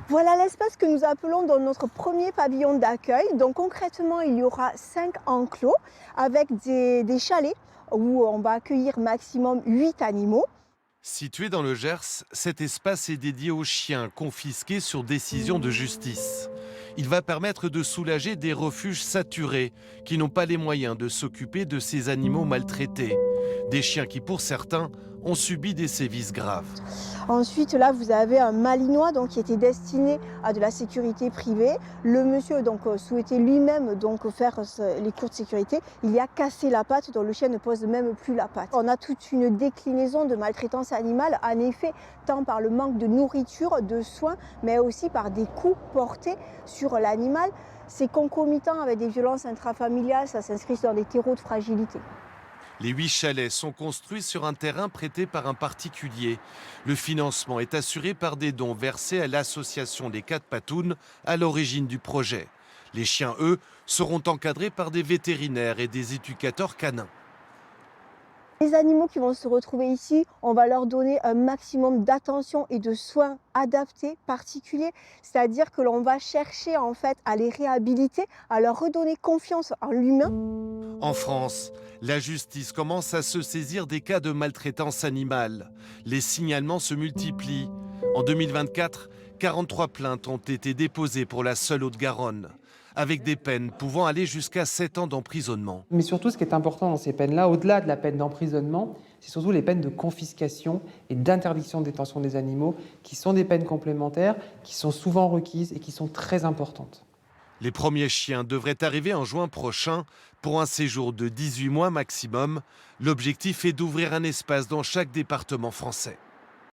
Voilà l'espace que nous appelons dans notre premier pavillon d'accueil. Donc concrètement, il y aura 5 enclos avec des chalets où on va accueillir maximum 8 animaux. Situé dans le Gers, cet espace est dédié aux chiens confisqués sur décision de justice. Il va permettre de soulager des refuges saturés qui n'ont pas les moyens de s'occuper de ces animaux maltraités. Des chiens qui, pour certains, ont subi des sévices graves. Ensuite, là, vous avez un malinois donc, qui était destiné à de la sécurité privée. Le monsieur donc, souhaitait lui-même donc, faire les cours de sécurité. Il y a cassé la patte, donc le chien ne pose même plus la patte. On a toute une déclinaison de maltraitance animale, en effet, tant par le manque de nourriture, de soins, mais aussi par des coups portés sur l'animal. C'est concomitant avec des violences intrafamiliales, ça s'inscrit dans des terreaux de fragilité. Les 8 chalets sont construits sur un terrain prêté par un particulier. Le financement est assuré par des dons versés à l'association des 4 Patounes à l'origine du projet. Les chiens, eux, seront encadrés par des vétérinaires et des éducateurs canins. Les animaux qui vont se retrouver ici, on va leur donner un maximum d'attention et de soins adaptés, particuliers. C'est-à-dire que l'on va chercher en fait à les réhabiliter, à leur redonner confiance en l'humain. En France, la justice commence à se saisir des cas de maltraitance animale. Les signalements se multiplient. En 2024, 43 plaintes ont été déposées pour la seule Haute-Garonne, avec des peines pouvant aller jusqu'à 7 ans d'emprisonnement. Mais surtout, ce qui est important dans ces peines-là, au-delà de la peine d'emprisonnement, c'est surtout les peines de confiscation et d'interdiction de détention des animaux, qui sont des peines complémentaires, qui sont souvent requises et qui sont très importantes. Les premiers chiens devraient arriver en juin prochain pour un séjour de 18 mois maximum. L'objectif est d'ouvrir un espace dans chaque département français.